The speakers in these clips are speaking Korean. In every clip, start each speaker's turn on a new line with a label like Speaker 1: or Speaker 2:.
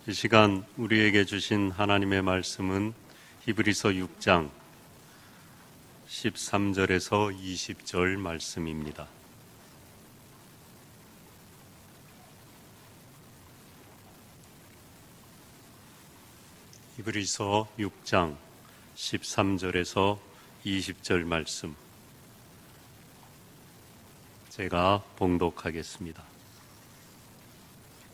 Speaker 1: 이 시간 우리에게 주신 하나님의 말씀은 히브리서 6장 13절에서 20절 말씀입니다. 히브리서 6장 13절에서 20절 말씀 제가 봉독하겠습니다.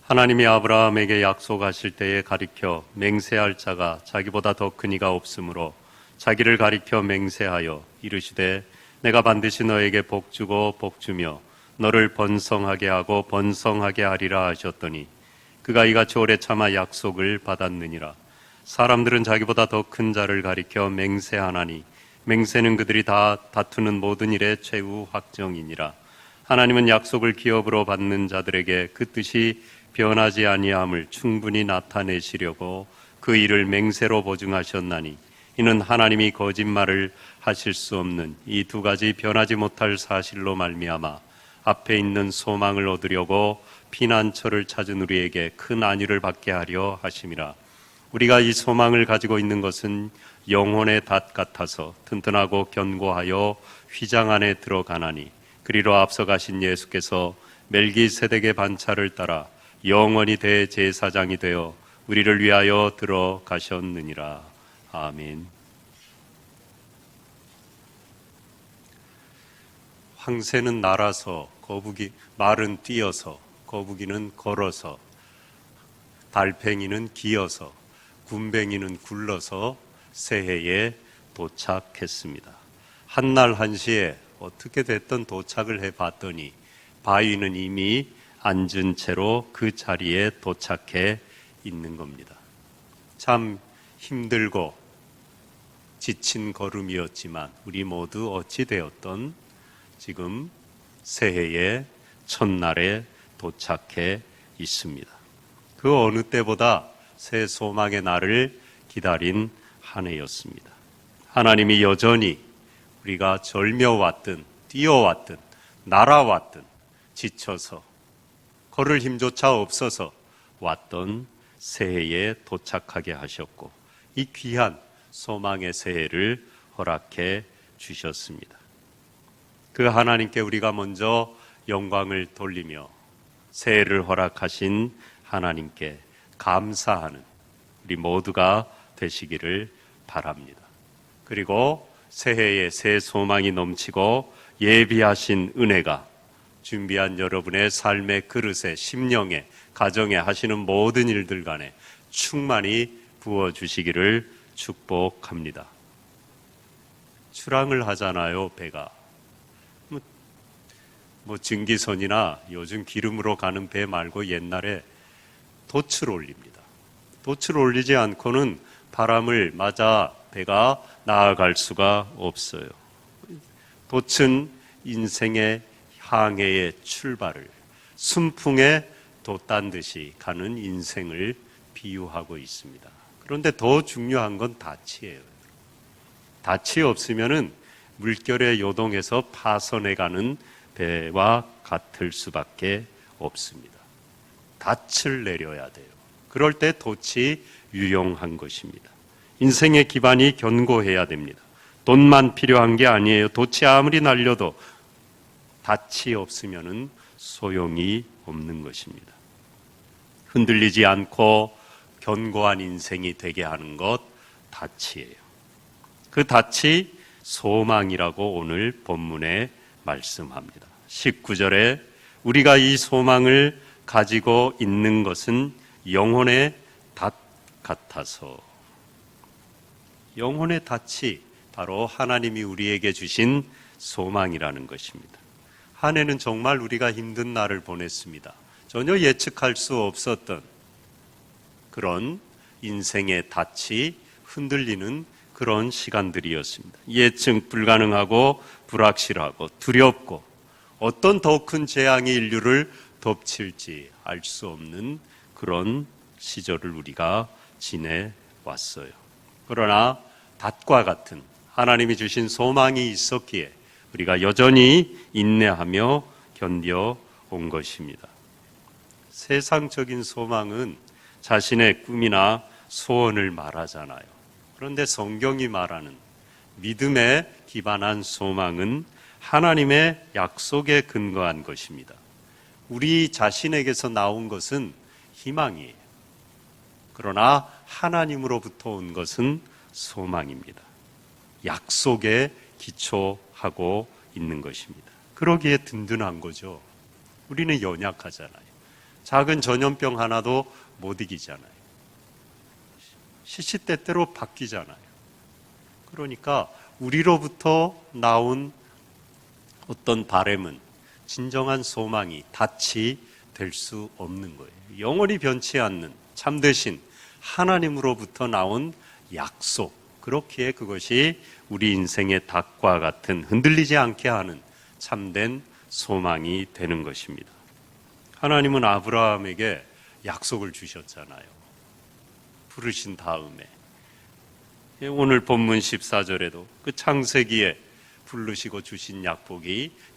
Speaker 1: 하나님이 아브라함에게 약속하실 때에 가리켜 맹세할 자가 자기보다 더 큰 이가 없으므로 자기를 가리켜 맹세하여 이르시되 내가 반드시 너에게 복주고 복주며 너를 번성하게 하고 번성하게 하리라 하셨더니 그가 이같이 오래 참아 약속을 받았느니라. 사람들은 자기보다 더 큰 자를 가리켜 맹세하나니 맹세는 그들이 다 다투는 모든 일의 최후 확정이니라. 하나님은 약속을 기업으로 받는 자들에게 그 뜻이 변하지 아니함을 충분히 나타내시려고 그 일을 맹세로 보증하셨나니 이는 하나님이 거짓말을 하실 수 없는 이 두 가지 변하지 못할 사실로 말미암아 앞에 있는 소망을 얻으려고 피난처를 찾은 우리에게 큰 안위를 받게 하려 하심이라. 우리가 이 소망을 가지고 있는 것은 영혼의 닷 같아서 튼튼하고 견고하여 휘장 안에 들어가나니 그리로 앞서 가신 예수께서 멜기세덱의 반차를 따라 영원히 대제사장이 되어 우리를 위하여 들어가셨느니라. 아멘. 황새는 날아서 말은 뛰어서 거북이는 걸어서 달팽이는 기어서 군뱅이는 굴러서 새해에 도착했습니다. 한날 한시에 어떻게 됐든 도착을 해봤더니 바위는 이미 앉은 채로 그 자리에 도착해 있는 겁니다. 참 힘들고 지친 걸음이었지만 우리 모두 어찌 되었던 지금 새해의 첫날에 도착해 있습니다. 그 어느 때보다 새 소망의 날을 기다린 한 해였습니다. 하나님이 여전히 우리가 절며왔든 뛰어왔든 날아왔든 지쳐서 걸을 힘조차 없어서 왔던 새해에 도착하게 하셨고 이 귀한 소망의 새해를 허락해 주셨습니다. 그 하나님께 우리가 먼저 영광을 돌리며 새해를 허락하신 하나님께 감사하는 우리 모두가 되시기를 바랍니다. 그리고 새해에 새 소망이 넘치고 예비하신 은혜가 준비한 여러분의 삶의 그릇에, 심령에, 가정에 하시는 모든 일들 간에 충만히 부어주시기를 축복합니다. 출항을 하잖아요, 배가. 증기선이나 요즘 기름으로 가는 배 말고 옛날에 돛을 올립니다. 돛을 올리지 않고는 바람을 맞아 배가 나아갈 수가 없어요. 돛은 인생의 항해의 출발을 순풍에 돛단 듯이 가는 인생을 비유하고 있습니다. 그런데 더 중요한 건 닻이에요. 닻이 없으면은 물결에 요동해서 파선해가는 배와 같을 수밖에 없습니다. 닻을 내려야 돼요. 그럴 때 돛이 유용한 것입니다. 인생의 기반이 견고해야 됩니다. 돈만 필요한 게 아니에요. 돛이 아무리 날려도 닻이 없으면 소용이 없는 것입니다. 흔들리지 않고 견고한 인생이 되게 하는 것 닻이에요. 그 닻이 소망이라고 오늘 본문에 말씀합니다. 19절에 우리가 이 소망을 가지고 있는 것은 영혼의 닷 같아서, 영혼의 닻이 바로 하나님이 우리에게 주신 소망이라는 것입니다. 한 해는 정말 우리가 힘든 날을 보냈습니다. 전혀 예측할 수 없었던 그런 인생의 닻이 흔들리는 그런 시간들이었습니다. 예측 불가능하고 불확실하고 두렵고 어떤 더 큰 재앙이 인류를 덮칠지 알 수 없는 그런 시절을 우리가 지내왔어요. 그러나 닷과 같은 하나님이 주신 소망이 있었기에 우리가 여전히 인내하며 견뎌온 것입니다. 세상적인 소망은 자신의 꿈이나 소원을 말하잖아요. 그런데 성경이 말하는 믿음에 기반한 소망은 하나님의 약속에 근거한 것입니다. 우리 자신에게서 나온 것은 희망이에요. 그러나 하나님으로부터 온 것은 소망입니다. 약속에 기초하고 있는 것입니다. 그러기에 든든한 거죠. 우리는 연약하잖아요. 작은 전염병 하나도 못 이기잖아요. 시시때때로 바뀌잖아요. 그러니까 우리로부터 나온 어떤 바램은 진정한 소망이 닻이 될 수 없는 거예요. 영원히 변치 않는 참되신 하나님으로부터 나온 약속, 그렇기에 그것이 우리 인생의 닭과 같은 흔들리지 않게 하는 참된 소망이 되는 것입니다. 하나님은 아브라함에게 약속을 주셨잖아요. 부르신 다음에 오늘 본문 14절에도 그 창세기에 부르시고 주신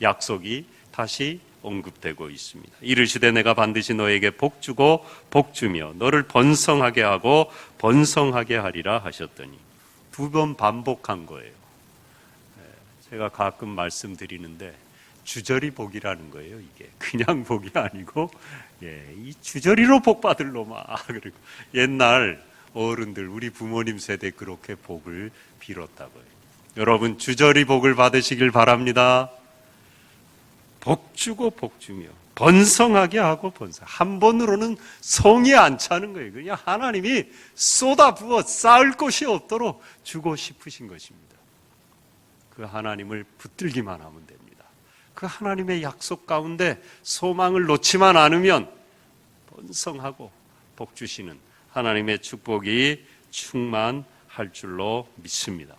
Speaker 1: 약속이 다시 언급되고 있습니다. 이르시되 내가 반드시 너에게 복 주고 복 주며 너를 번성하게 하고 번성하게 하리라 하셨더니 2번 반복한 거예요. 제가 가끔 말씀드리는데 주저리 복이라는 거예요. 이게 그냥 복이 아니고 이 주저리로 복 받을 놈아. 그리고 옛날 어른들 우리 부모님 세대 그렇게 복을 빌었다고요. 여러분 주저리 복을 받으시길 바랍니다. 복 주고 복 주며 번성하게 하고 번성. 한 번으로는 성이 안 차는 거예요. 그냥 하나님이 쏟아부어 쌓을 곳이 없도록 주고 싶으신 것입니다. 그 하나님을 붙들기만 하면 됩니다. 그 하나님의 약속 가운데 소망을 놓지만 않으면 번성하고 복 주시는 하나님의 축복이 충만할 줄로 믿습니다.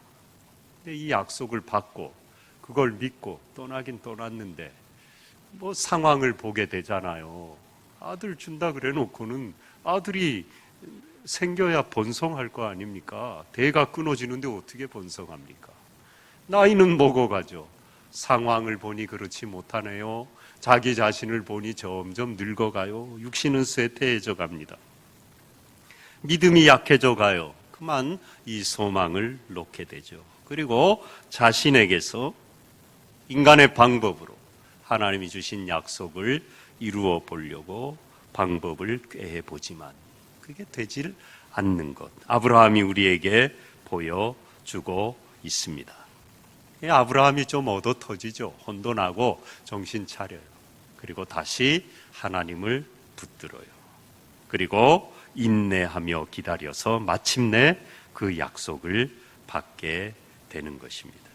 Speaker 1: 근데 이 약속을 받고 그걸 믿고 떠나긴 떠났는데 상황을 보게 되잖아요. 아들 준다 그래 놓고는 아들이 생겨야 번성할 거 아닙니까? 대가 끊어지는데 어떻게 번성합니까? 나이는 먹어가죠. 상황을 보니 그렇지 못하네요. 자기 자신을 보니 점점 늙어가요. 육신은 쇠퇴해져 갑니다. 믿음이 약해져 가요. 그만 이 소망을 놓게 되죠. 그리고 자신에게서 인간의 방법으로 하나님이 주신 약속을 이루어 보려고 방법을 꾀해 보지만 그게 되질 않는 것. 아브라함이 우리에게 보여주고 있습니다. 아브라함이 좀 얻어 터지죠. 혼돈하고 정신 차려요. 그리고 다시 하나님을 붙들어요. 그리고 인내하며 기다려서 마침내 그 약속을 받게 되는 것입니다.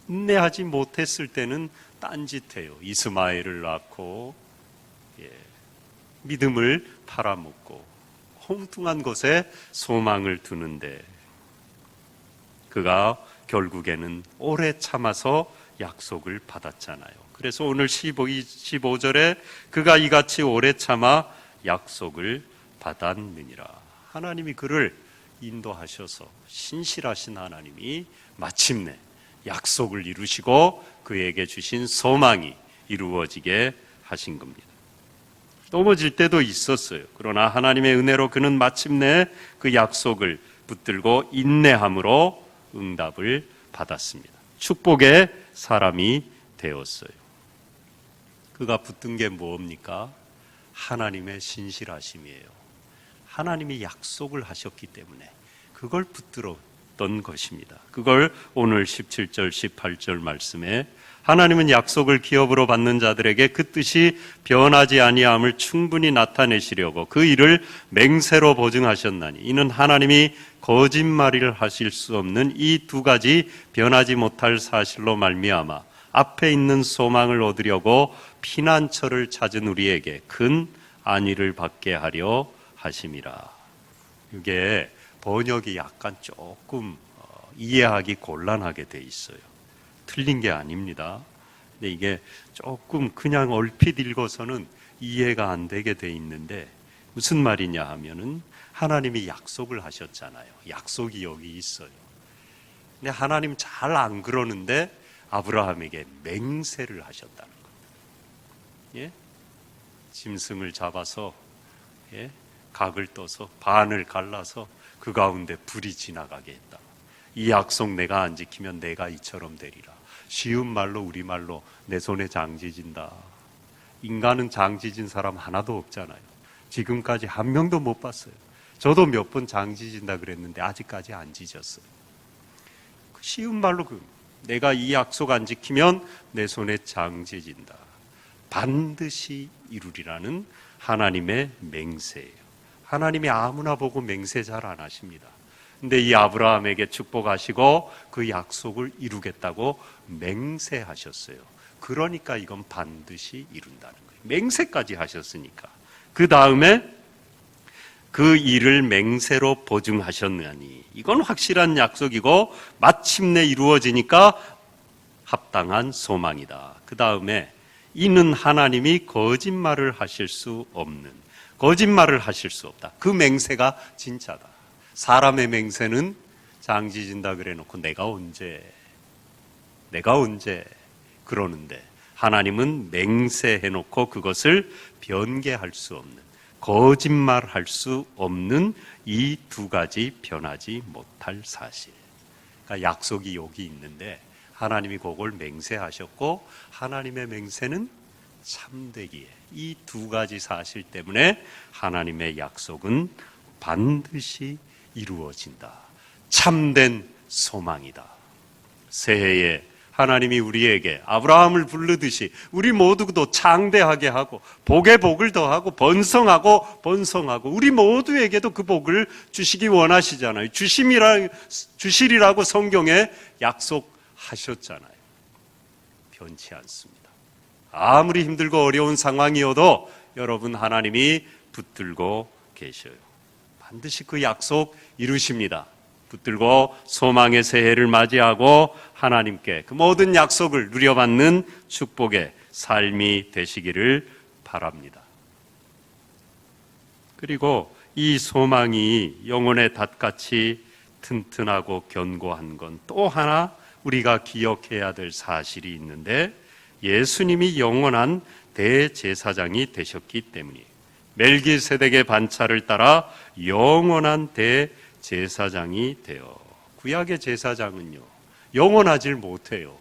Speaker 1: 인내하지 못했을 때는 딴짓해요. 이스마엘을 낳고 믿음을 팔아먹고 엉뚱한 것에 소망을 두는데 그가 결국에는 오래 참아서 약속을 받았잖아요. 그래서 오늘 15절에 그가 이같이 오래 참아 약속을 받았느니라. 하나님이 그를 인도하셔서 신실하신 하나님이 마침내 약속을 이루시고 그에게 주신 소망이 이루어지게 하신 겁니다. 넘어질 때도 있었어요. 그러나 하나님의 은혜로 그는 마침내 그 약속을 붙들고 인내함으로 응답을 받았습니다. 축복의 사람이 되었어요. 그가 붙든 게 뭡니까? 하나님의 신실하심이에요. 하나님이 약속을 하셨기 때문에 그걸 붙들었던 것입니다. 그걸 오늘 17절, 18절 말씀에 하나님은 약속을 기업으로 받는 자들에게 그 뜻이 변하지 아니함을 충분히 나타내시려고 그 일을 맹세로 보증하셨나니 이는 하나님이 거짓말을 하실 수 없는 이 2가지 변하지 못할 사실로 말미암아 앞에 있는 소망을 얻으려고 피난처를 찾은 우리에게 큰 안위를 받게 하려 하심이라. 이게 번역이 약간 조금 이해하기 곤란하게 돼 있어요. 틀린 게 아닙니다. 근데 이게 조금 그냥 얼핏 읽어서는 이해가 안 되게 돼 있는데 무슨 말이냐 하면은 하나님이 약속을 하셨잖아요. 약속이 여기 있어요. 근데 하나님 잘 안 그러는데 아브라함에게 맹세를 하셨다는 겁니다. 예? 짐승을 잡아서 각을 떠서 반을 갈라서 그 가운데 불이 지나가게 했다. 이 약속 내가 안 지키면 내가 이처럼 되리라. 쉬운 말로 우리말로 내 손에 장지진다. 인간은 장지진 사람 하나도 없잖아요. 지금까지 한 명도 못 봤어요. 저도 몇 번 장지진다 그랬는데 아직까지 안 지졌어요. 쉬운 말로 내가 이 약속 안 지키면 내 손에 장지진다. 반드시 이루리라는 하나님의 맹세예요. 하나님이 아무나 보고 맹세 잘 안 하십니다. 근데 이 아브라함에게 축복하시고 그 약속을 이루겠다고 맹세하셨어요. 그러니까 이건 반드시 이룬다는 거예요. 맹세까지 하셨으니까. 그 다음에 그 일을 맹세로 보증하셨느니 이건 확실한 약속이고 마침내 이루어지니까 합당한 소망이다. 그 다음에 이는 하나님이 거짓말을 하실 수 없는, 거짓말을 하실 수 없다. 그 맹세가 진짜다. 사람의 맹세는 장지진다 그래 놓고 내가 언제 그러는데 하나님은 맹세해 놓고 그것을 변개할 수 없는, 거짓말할 수 없는 이 두 가지 변하지 못할 사실. 그러니까 약속이 여기 있는데 하나님이 그걸 맹세하셨고 하나님의 맹세는 참되기에 이 두 가지 사실 때문에 하나님의 약속은 반드시 이루어진다. 참된 소망이다. 새해에 하나님이 우리에게 아브라함을 부르듯이 우리 모두도 창대하게 하고 복에 복을 더하고 번성하고 우리 모두에게도 그 복을 주시기 원하시잖아요. 주시리라고 성경에 약속하셨잖아요. 변치 않습니다. 아무리 힘들고 어려운 상황이어도 여러분 하나님이 붙들고 계셔요. 반드시 그 약속 이루십니다. 붙들고 소망의 새해를 맞이하고 하나님께 그 모든 약속을 누려받는 축복의 삶이 되시기를 바랍니다. 그리고 이 소망이 영혼의 닷같이 튼튼하고 견고한 건 또 하나 우리가 기억해야 될 사실이 있는데 예수님이 영원한 대제사장이 되셨기 때문이에요. 멜기세덱의 반차를 따라 영원한 대제사장이 되어 구약의 제사장은요 영원하질 못해요.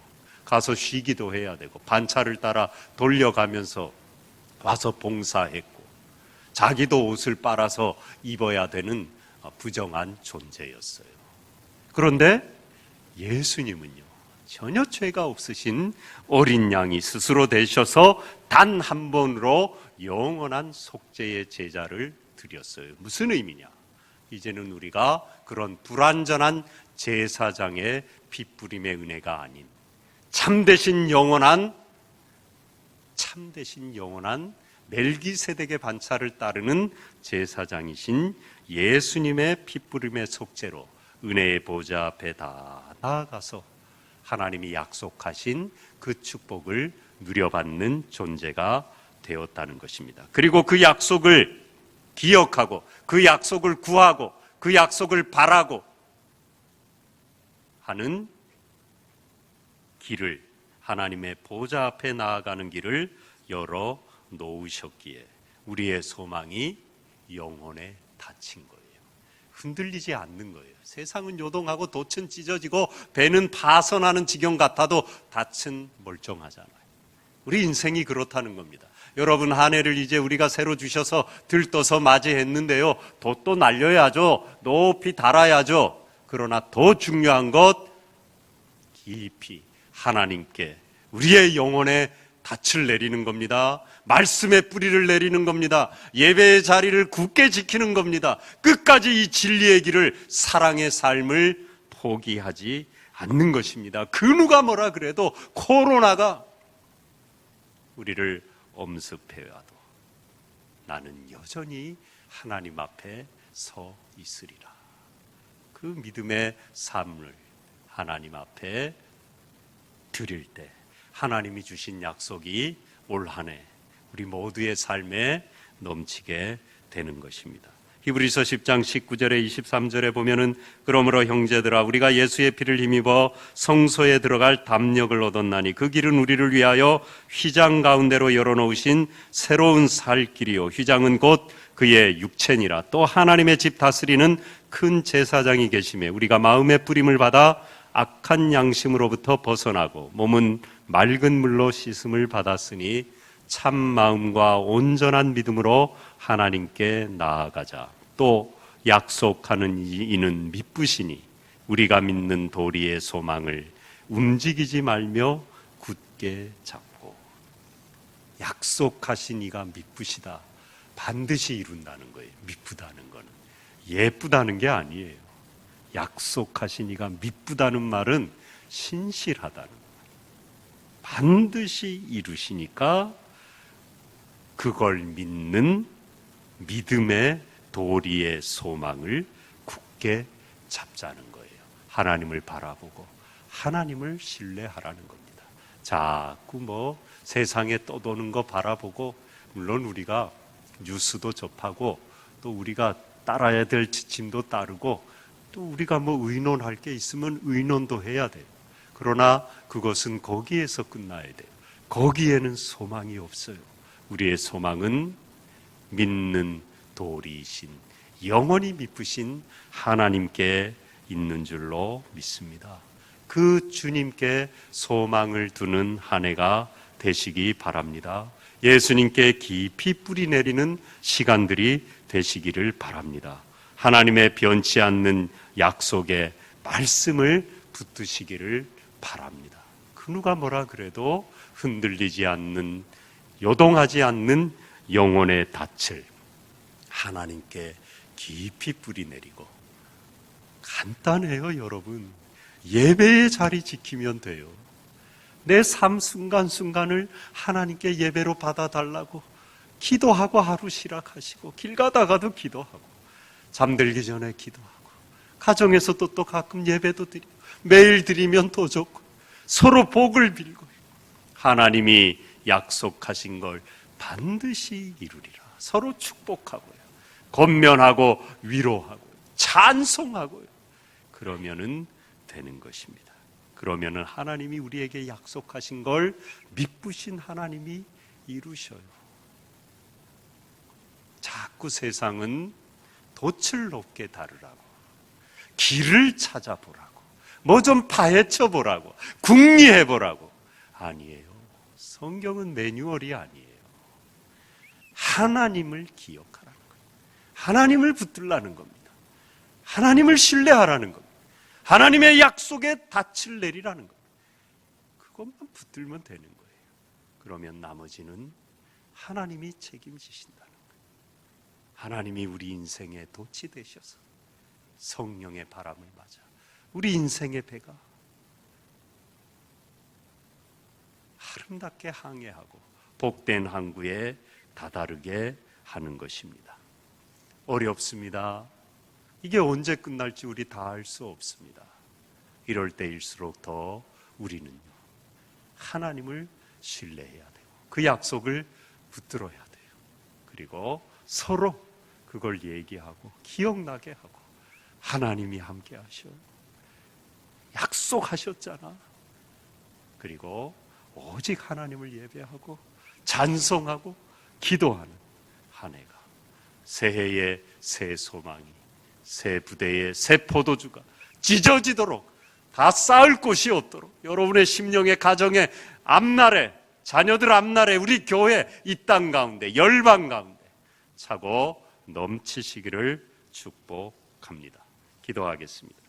Speaker 1: 가서 쉬기도 해야 되고 반차를 따라 돌려가면서 와서 봉사했고 자기도 옷을 빨아서 입어야 되는 부정한 존재였어요. 그런데 예수님은요 전혀 죄가 없으신 어린 양이 스스로 되셔서 단 한 번으로 영원한 속죄의 제자를 드렸어요. 무슨 의미냐? 이제는 우리가 그런 불완전한 제사장의 핏부림의 은혜가 아닌 참되신 영원한 멜기세덱의 반차를 따르는 제사장이신 예수님의 핏부림의 속죄로 은혜의 보좌 앞에 다 나아가서 하나님이 약속하신 그 축복을 누려받는 존재가 되었다는 것입니다. 그리고 그 약속을 기억하고 그 약속을 구하고 그 약속을 바라고 하는 길을 하나님의 보좌 앞에 나아가는 길을 열어 놓으셨기에 우리의 소망이 영혼에 닫힌 거예요. 흔들리지 않는 거예요. 세상은 요동하고 돛은 찢어지고 배는 파선하는 지경 같아도 닻은 멀쩡하잖아요. 우리 인생이 그렇다는 겁니다. 여러분 한 해를 이제 우리가 새로 주셔서 들떠서 맞이했는데요. 돛도 날려야죠. 높이 달아야죠. 그러나 더 중요한 것 깊이 하나님께 우리의 영혼에 닻을 내리는 겁니다. 말씀의 뿌리를 내리는 겁니다. 예배의 자리를 굳게 지키는 겁니다. 끝까지 이 진리의 길을 사랑의 삶을 포기하지 않는 것입니다. 그 누가 뭐라 그래도 코로나가 우리를 엄습해와도 나는 여전히 하나님 앞에 서 있으리라. 그 믿음의 삶을 하나님 앞에 드릴 때 하나님이 주신 약속이 올 한 해 우리 모두의 삶에 넘치게 되는 것입니다. 히브리서 10장 19절에 23절에 보면은 그러므로 형제들아 우리가 예수의 피를 힘입어 성소에 들어갈 담력을 얻었나니 그 길은 우리를 위하여 휘장 가운데로 열어놓으신 새로운 살 길이요 휘장은 곧 그의 육체니라. 또 하나님의 집 다스리는 큰 제사장이 계시매 우리가 마음의 뿌림을 받아 악한 양심으로부터 벗어나고 몸은 맑은 물로 씻음을 받았으니 참 마음과 온전한 믿음으로 하나님께 나아가자. 또 약속하는 이는 미쁘시니 우리가 믿는 도리의 소망을 움직이지 말며 굳게 잡고. 약속하신 이가 미쁘시다. 반드시 이룬다는 거예요. 미쁘다는 거는 예쁘다는 게 아니에요. 약속하신 이가 미쁘다는 말은 신실하다는 거예요. 반드시 이루시니까 그걸 믿는 믿음의 도리의 소망을 굳게 잡자는 거예요. 하나님을 바라보고 하나님을 신뢰하라는 겁니다. 자꾸 세상에 떠도는 거 바라보고, 물론 우리가 뉴스도 접하고 또 우리가 따라야 될 지침도 따르고 또 우리가 의논할 게 있으면 의논도 해야 돼요. 그러나 그것은 거기에서 끝나야 돼요. 거기에는 소망이 없어요. 우리의 소망은 믿는 도리이신 영원히 미쁘신 하나님께 있는 줄로 믿습니다. 그 주님께 소망을 두는 한 해가 되시기 바랍니다. 예수님께 깊이 뿌리 내리는 시간들이 되시기를 바랍니다. 하나님의 변치 않는 약속의 말씀을 붙드시기를 바랍니다. 그 누가 뭐라 그래도 흔들리지 않는, 요동하지 않는 영혼의 닻을 하나님께 깊이 뿌리 내리고. 간단해요, 여러분. 예배의 자리 지키면 돼요. 내 삶 순간순간을 하나님께 예배로 받아달라고 기도하고 하루 시작하시고, 길 가다가도 기도하고, 잠들기 전에 기도하고, 가정에서도 또 가끔 예배도 드리고, 매일 드리면 더 좋고, 서로 복을 빌고, 하나님이 약속하신 걸 반드시 이루리라. 서로 축복하고요, 권면하고 위로하고 찬송하고요. 그러면은 되는 것입니다. 그러면은 하나님이 우리에게 약속하신 걸 미쁘신 하나님이 이루셔요. 자꾸 세상은 돛을 높게 다루라고, 길을 찾아보라고, 뭐 좀 파헤쳐 보라고, 궁리해 보라고. 아니에요. 성경은 매뉴얼이 아니에요. 하나님을 기억하라는 거예요. 하나님을 붙들라는 겁니다. 하나님을 신뢰하라는 겁니다. 하나님의 약속에 닻을 내리라는 겁니다. 그것만 붙들면 되는 거예요. 그러면 나머지는 하나님이 책임지신다는 거예요. 하나님이 우리 인생의 돛이 되셔서 성령의 바람을 맞아 우리 인생의 배가 아름답게 항해하고 복된 항구에 다다르게 하는 것입니다. 어렵습니다. 이게 언제 끝날지 우리 다 알 수 없습니다. 이럴 때일수록 더 우리는요, 하나님을 신뢰해야 되고 그 약속을 붙들어야 돼요. 그리고 서로 그걸 얘기하고 기억나게 하고, 하나님이 함께 하셔요. 약속하셨잖아. 그리고 오직 하나님을 예배하고 찬송하고 기도하는 한 해가, 새해의 새 소망이, 새 부대의 새 포도주가 찢어지도록, 다 쌓을 곳이 없도록, 여러분의 심령의 가정의 앞날에, 자녀들 앞날에, 우리 교회 이 땅 가운데, 열방 가운데 차고 넘치시기를 축복합니다. 기도하겠습니다.